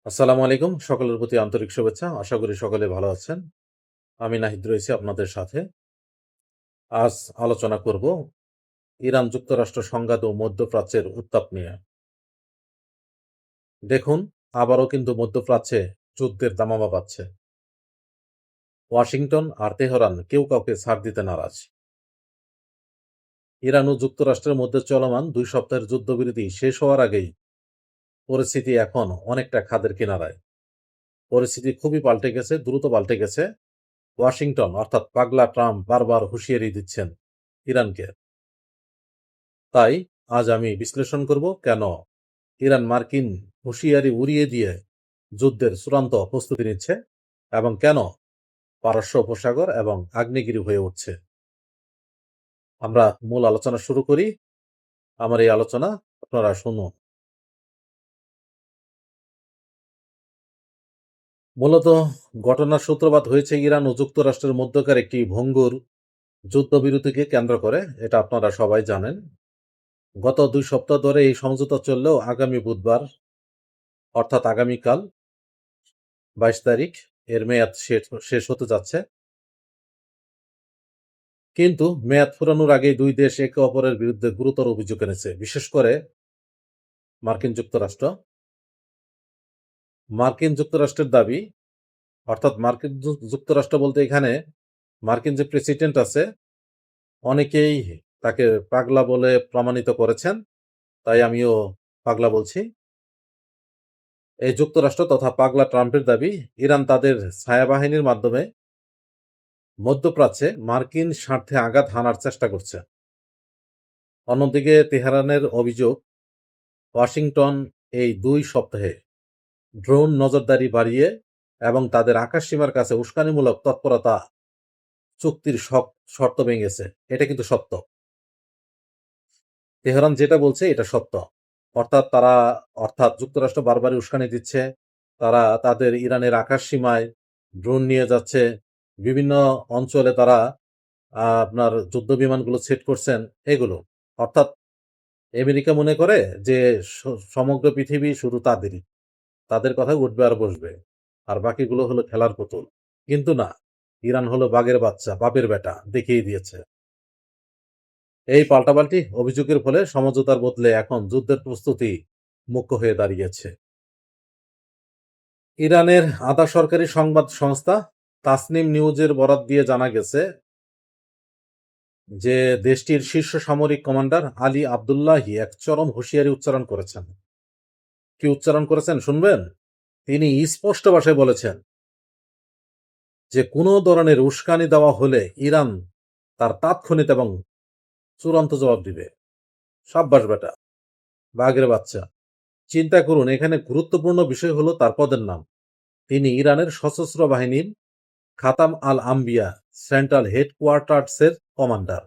আসসালামু আলাইকুম। সকলের প্রতি আন্তরিক শুভেচ্ছা। আশা করি সকলে ভালো আছেন। আমি নাহিদ রয়েছি আপনাদের সাথে। আজ আলোচনা করব ইরান-যুক্তরাষ্ট্র সংঘাত ও মধ্যপ্রাচ্যের উত্তাপ নিয়ে। দেখুন, আবারও কিন্তু মধ্যপ্রাচ্যে যুদ্ধের দামামা বাজছে। ওয়াশিংটন আর তেহরান কেউ কাউকে ছাড় দিতে নারাজ। ইরান ও যুক্তরাষ্ট্রের মধ্যে চলমান ২ সপ্তাহের যুদ্ধবিরতি শেষ হওয়ার আগেই পরিস্থিতি এখন অনেকটা খাদের কিনারায়। পরিস্থিতি খুবই পাল্টে গেছে, দ্রুত পাল্টে গেছে। ওয়াশিংটন অর্থাৎ পাগলা ট্রাম্প বারবার হুঁশিয়ারি দিচ্ছেন ইরানকে। তাই আজ আমি বিশ্লেষণ করব কেন ইরান মার্কিন হুঁশিয়ারি উড়িয়ে দিয়ে যুদ্ধের চূড়ান্ত প্রস্তুতি নিচ্ছে এবং কেন পারস্য উপসাগর এবং আগ্নেয়গিরি হয়ে উঠছে। আমরা মূল আলোচনা শুরু করি। আমার এই আলোচনা আপনারা শুনুন। মূলত ঘটনার সূত্রপাত হয়েছে ইরান ও যুক্তরাষ্ট্রের মধ্যকার একটি ভঙ্গুর যুদ্ধবিরতিকে কেন্দ্র করে। এটা আপনারা সবাই জানেন। গত ২ সপ্তাহ ধরে এই সমঝোতা চললেও আগামী বুধবার অর্থাৎ আগামীকাল ২২ তারিখ এর মেয়াদ শেষ হতে যাচ্ছে। কিন্তু মেয়াদ ফুরানোর আগেই ২ দেশ একে অপরের বিরুদ্ধে গুরুতর অভিযোগ এনেছে। বিশেষ করে মার্কিন যুক্তরাষ্ট্র। মার্কিন যুক্তরাষ্ট্রের দাবি অর্থাৎ মার্কিন যুক্তরাষ্ট্র বলতে এখানে মার্কিন যে প্রেসিডেন্ট আছে অনেকেই তাকে পাগলা বলে প্রমাণিত করেছেন। তাই আমিও পাগলা বলছি। এই যুক্তরাষ্ট্র তথা পাগলা ট্রাম্পের দাবি ইরান তাদের ছায়াবাহিনীর মাধ্যমে মধ্যপ্রাচ্যে মার্কিন স্বার্থে আঘাত হানার চেষ্টা করছে। অন্যদিকে তেহরানের অভিযোগ ওয়াশিংটন এই ২ সপ্তাহে ড্রোন নজরদারি বাড়িয়ে এবং তাদের আকাশসীমার কাছে উস্কানিমূলক তৎপরতা চুক্তির শর্ত ভেঙেছে। এটা কিন্তু সত্য। তেহরান যেটা বলছে এটা সত্য। অর্থাৎ যুক্তরাষ্ট্র বারবারই উস্কানি দিচ্ছে। তারা তাদের ইরানের আকাশসীমায় ড্রোন নিয়ে যাচ্ছে। বিভিন্ন অঞ্চলে তারা আপনার যুদ্ধবিমানগুলো সেট করছেন, এগুলো। অর্থাৎ আমেরিকা মনে করে যে সমগ্র পৃথিবী শুধু তাদেরই। তাদের কথায় উঠবে আর বসবে। আর বাকিগুলো হলো খেলার পুতুল। কিন্তু না, ইরান হলো বাঘের বাচ্চা, বাপের বেটা, দেখিয়ে দিয়েছে। এই পাল্টাপাল্টি অভিযোগের ফলে সমঝোতার বদলে এখন যুদ্ধের প্রস্তুতি মুখ্য হয়ে দাঁড়িয়েছে। ইরানের আধা সরকারি সংবাদ সংস্থা তাসনিম নিউজের বরাত দিয়ে জানা গেছে যে দেশটির শীর্ষ সামরিক কমান্ডার আলী আবদুল্লাহি এক চরম হুঁশিয়ারি উচ্চারণ করেছেন। কি উচ্চারণ করেছেন শুনবেন? তিনি স্পষ্ট ভাষায় বলেছেন যে কোনো ধরনের উস্কানি দেওয়া হলে ইরান তার তাৎক্ষণিক এবং চূড়ান্ত জবাব দিবে। সাব্বাস বেটা, বাঘের বাচ্চা। চিন্তা করুন, এখানে গুরুত্বপূর্ণ বিষয় হলো তার পদের নাম। তিনি ইরানের সশস্ত্র বাহিনীর খাতাম আল আম্বিয়া সেন্ট্রাল হেডকোয়ার্টার্সের কমান্ডার।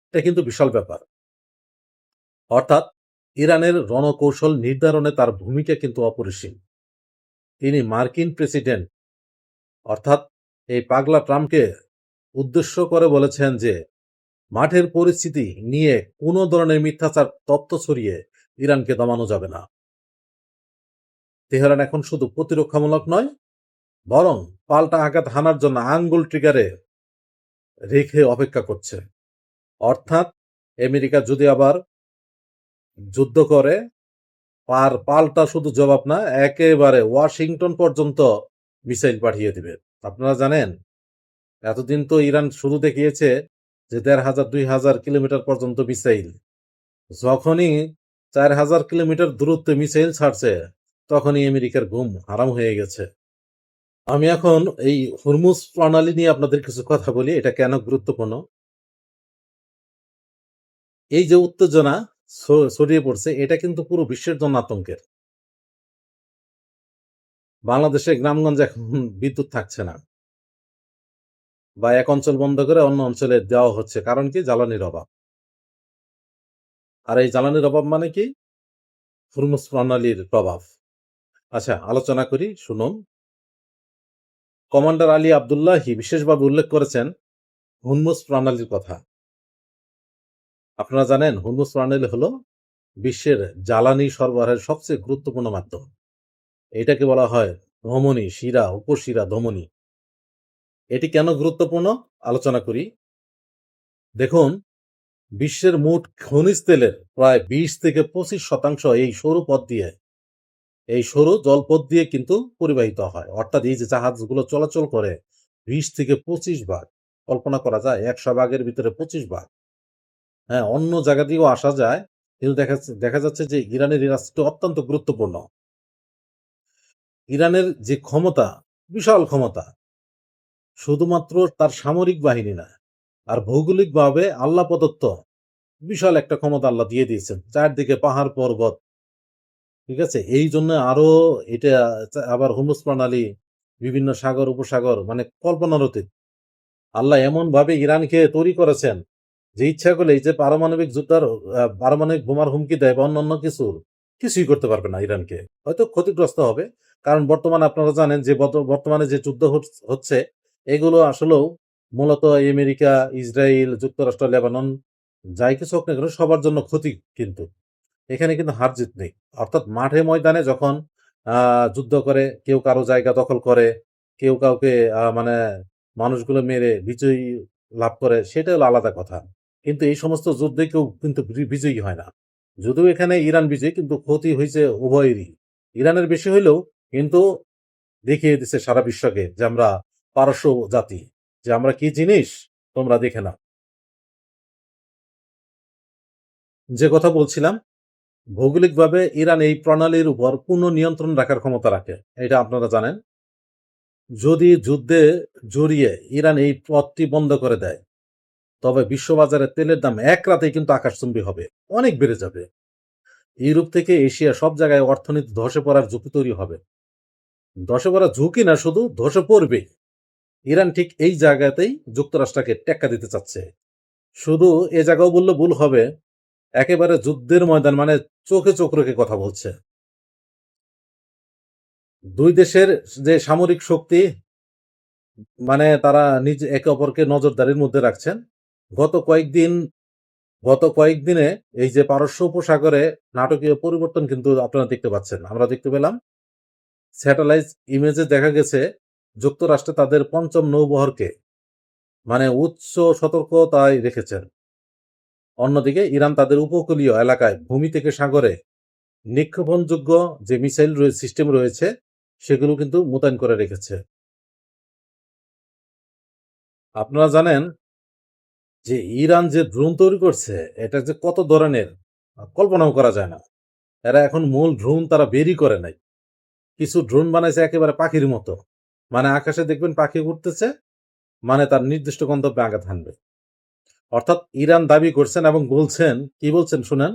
এটা কিন্তু বিশাল ব্যাপার। অর্থাৎ ইরানের রণকৌশল নির্ধারণে তার ভূমিকা কিন্তু অপরিসীম। তিনি মার্কিন প্রেসিডেন্ট অর্থাৎ এই পাগলা ট্রাম্পকে উদ্দেশ্য করে বলেছেন যে মাঠের পরিস্থিতি নিয়ে কোনো ধরনের মিথ্যাচার তথ্য ছড়িয়ে ইরানকে দমানো যাবে না। তেহরান এখন শুধু প্রতিরক্ষামূলক নয়, বরং পাল্টা আঘাত হানার জন্য আঙ্গুল ট্রিগারে রেখে অপেক্ষা করছে। অর্থাৎ আমেরিকা যদি আবার যুদ্ধ করে, পাল্টা শুধু জবাব না, একেবারে ওয়াশিংটন পর্যন্ত মিসাইল পাঠিয়ে দিবে। আপনারা জানেন, এতদিন তো ইরান শুরু দেখিয়েছে যে ১,৫০০-২,০০০ কিলোমিটার পর্যন্ত মিসাইল। যখনই ৪,০০০ কিলোমিটার দূরত্বে মিসাইল ছাড়ছে, তখনই আমেরিকার ঘুম হারাম হয়ে গেছে। আমি এখন এই হরমুজ প্রণালী নিয়ে আপনাদের কিছু কথা বলি। এটা কেন গুরুত্বপূর্ণ? এই যে উত্তেজনা ছড়িয়ে পড়ছে, এটা কিন্তু পুরো বিশ্বের জন্য আতঙ্কের। বাংলাদেশে গ্রামগঞ্জে এখন বিদ্যুৎ থাকছে না, বা এক অঞ্চল বন্ধ করে অন্য অঞ্চলে দেওয়া হচ্ছে। কারণ কি? জ্বালানির অভাব। আর এই জ্বালানির অভাব মানে কি? হরমুজ প্রণালীর প্রভাব। আচ্ছা, আলোচনা করি, শুনুন। কমান্ডার আলী আবদুল্লাহি বিশেষভাবে উল্লেখ করেছেন হরমুজ প্রণালীর কথা। আপনারা জানেন হরমুজ প্রণালী হলো বিশ্বের জ্বালানি সরবরাহের সবচেয়ে গুরুত্বপূর্ণ মাধ্যম। এটাকে বলা হয় ধমনী, শিরা, উপশিরা, ধমনী। এটি কেন গুরুত্বপূর্ণ আলোচনা করি। দেখুন, বিশ্বের মোট খনিজ তেলের প্রায় 20-25% এই সরু জলপথ দিয়ে কিন্তু পরিবাহিত হয়। অর্থাৎ এই যে জাহাজগুলো চলাচল করে 20-25 ভাগ। কল্পনা করা যায় 100 ভাগের ভিতরে 25 ভাগ। হ্যাঁ, অন্য জায়গা দিয়েও আসা যায়। কিন্তু দেখা যাচ্ছে যে ইরানের এই রাষ্ট্রটি অত্যন্ত গুরুত্বপূর্ণ। ইরানের যে ক্ষমতা, বিশাল ক্ষমতা। শুধুমাত্র তার সামরিক বাহিনী না, আর ভৌগোলিকভাবে আল্লাহ প্রদত্ত বিশাল একটা ক্ষমতা আল্লাহ দিয়ে দিয়েছেন। চারদিকে পাহাড় পর্বত। ঠিক আছে? এইজন্য আরো এটা আবার হুমুস প্রণালী, বিভিন্ন সাগর, উপসাগর মানে কল্পনার অতীত। আল্লাহ এমনভাবে ইরানকে তৈরি করেছেন যে ইচ্ছা করলে এই যে পারমাণবিক বোমার হুমকি দেয় বা অন্যান্য কিছুই করতে পারবে না ইরানকে। হয়তো ক্ষতিগ্রস্ত হবে। কারণ বর্তমানে আপনারা জানেন যে বর্তমানে যে যুদ্ধ হচ্ছে এগুলো আসলেও মূলত আমেরিকা, ইসরায়েল, যুক্তরাষ্ট্র, লেবানন যাই কিছু হোক না কেন সবার জন্য ক্ষতি কিন্তু। এখানে কিন্তু হার-জিত নেই। অর্থাৎ মাঠে ময়দানে যখন যুদ্ধ করে, কেউ কারো জায়গা দখল করে, কেউ কাউকে মানে মানুষগুলো মেরে বিজয়ী লাভ করে, সেটা হলো আলাদা কথা। কিন্তু এই সমস্ত যুদ্ধে কেউ কিন্তু বিজয়ী হয় না। যদিও এখানে ইরান বিজয়ী, কিন্তু ক্ষতি হইছে উভয়েরই। ইরানের বেশি হইলেও কিন্তু দেখিয়ে দিছে সারা বিশ্বকে যে আমরা পারস্য জাতি, যে আমরা কি জিনিস তোমরা দেখে নাও। যে কথা বলছিলাম, ভৌগোলিকভাবে ইরান এই প্রণালীর উপর পূর্ণ নিয়ন্ত্রণ রাখার ক্ষমতা রাখে। এটা আপনারা জানেন। যদি যুদ্ধে জড়িয়ে ইরান এই পথটি বন্ধ করে দেয়, তবে বিশ্ববাজারে তেলের দাম এক রাতেই কিন্তু আকাশচুম্বী হবে। অনেক বেড়ে যাবে। ইউরোপ থেকে এশিয়া সব জায়গায় অর্থনীতি ধসে পড়ার ঝুঁকি তৈরি হবে। ধসে পড়ার ঝুঁকি না, শুধু ধসে পড়বে। ইরান ঠিক এই জায়গাতেই যুক্তরাষ্ট্রকে টেক্কা দিতে চাচ্ছে। শুধু এ জায়গাও বললে ভুল হবে, একেবারে যুদ্ধের ময়দান মানে চোখে চোখ রেখে কথা বলছে। দুই দেশের যে সামরিক শক্তি মানে তারা নিজে একে অপরকে নজরদারির মধ্যে রাখছেন। গত কয়েকদিন গত কয়েকদিনে এই যে পারস্য উপসাগরে নাটকীয় পরিবর্তন কিন্তু আপনারা দেখতে পাচ্ছেন। আমরা দেখতে পেলাম স্যাটেলাইট ইমেজে দেখা গেছে যুক্তরাষ্ট্র তাদের ৫ম নৌবহরকে মানে উচ্চ সতর্কতায় রেখেছেন। অন্যদিকে ইরান তাদের উপকূলীয় এলাকায় ভূমি থেকে সাগরে নিক্ষেপণযোগ্য যে মিসাইল সিস্টেম রয়েছে সেগুলো কিন্তু মোতায়েন করে রেখেছে। আপনারা জানেন যে ইরান যে ড্রোন তৈরি করছে এটা যে কত ধরনের কল্পনাও করা যায় না। এরা এখন মূল ড্রোন তারা বেরই করে নাই। কিছু ড্রোন বানাইছে একেবারে পাখির মতো। মানে আকাশে দেখবেন পাখি উড়তেছে, মানে তার নির্দিষ্ট গন্তব্যে আঘাত হানবে। অর্থাৎ ইরান দাবি করছেন এবং বলছেন, কি বলছেন শুনেন,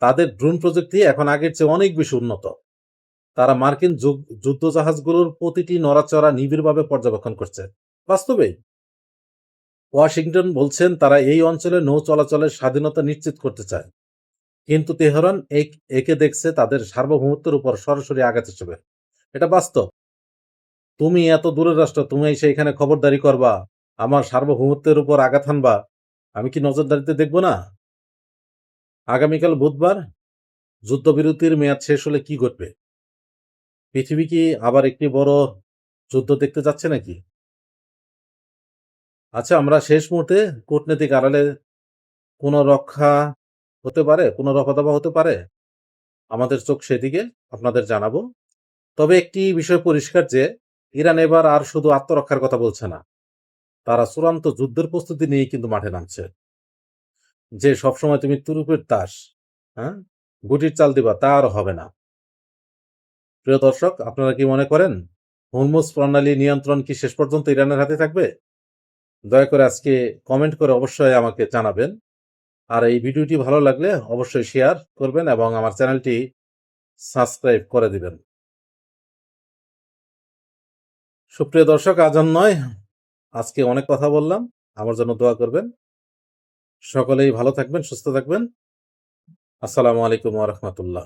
তাদের ড্রোন প্রযুক্তি এখন আগের চেয়ে অনেক বেশি উন্নত। তারা মার্কিন যুদ্ধজাহাজগুলোর প্রতিটি নড়াচড়া নিবিড়ভাবে পর্যবেক্ষণ করছে। বাস্তবেই ওয়াশিংটন বলছেন তারা এই অঞ্চলে নৌ চলাচলের স্বাধীনতা নিশ্চিত করতে চায়। কিন্তু তেহরান একে দেখছে তাদের সার্বভৌমত্বের উপর সরাসরি আঘাত হিসেবে। এটা বাস্তব। তুমি এত দূরের রাষ্ট্র, তুমি এসে এখানে খবরদারি করবা, আমার সার্বভৌমত্বের উপর আঘাত হানবা, আমি কি নজরদারিতে দেখব না? আগামীকাল বুধবার যুদ্ধবিরতির মেয়াদ শেষ হলে কি ঘটবে? পৃথিবী কি আবার একটি বড় যুদ্ধ দেখতে যাচ্ছে নাকি? আচ্ছা, আমরা শেষ মুহূর্তে কূটনৈতিক আড়ালে কোনো রক্ষা হতে পারে, কোনো রফাদফা হতে পারে? আমাদের চোখ সেদিকে, আপনাদের জানাবো। তবে একটি বিষয় পরিষ্কার যে ইরান এবার আর শুধু আত্মরক্ষার কথা বলছে না। তারা চূড়ান্ত যুদ্ধের প্রস্তুতি নিয়েই কিন্তু মাঠে নামছে। যে সবসময় তুমি তুরুপের তাস, হ্যাঁ? গুটির চাল দিবা তা আর হবে না। প্রিয় দর্শক, আপনারা কি মনে করেন হরমুজ প্রণালী নিয়ন্ত্রণ কি শেষ পর্যন্ত ইরানের হাতে থাকবে? দয়া করে আজকে কমেন্ট করে অবশ্যই আমাকে জানাবেন। আর এই ভিডিওটি ভালো লাগলে অবশ্যই শেয়ার করবেন এবং আমার চ্যানেলটি সাবস্ক্রাইব করে দিবেন। সুপ্রিয় দর্শক, আজ আর নয়, আজকে অনেক কথা বললাম। আমার জন্য দোয়া করবেন। সকলেই ভালো থাকবেন, সুস্থ থাকবেন। আসসালামু আলাইকুম ওয়া রাহমাতুল্লাহ।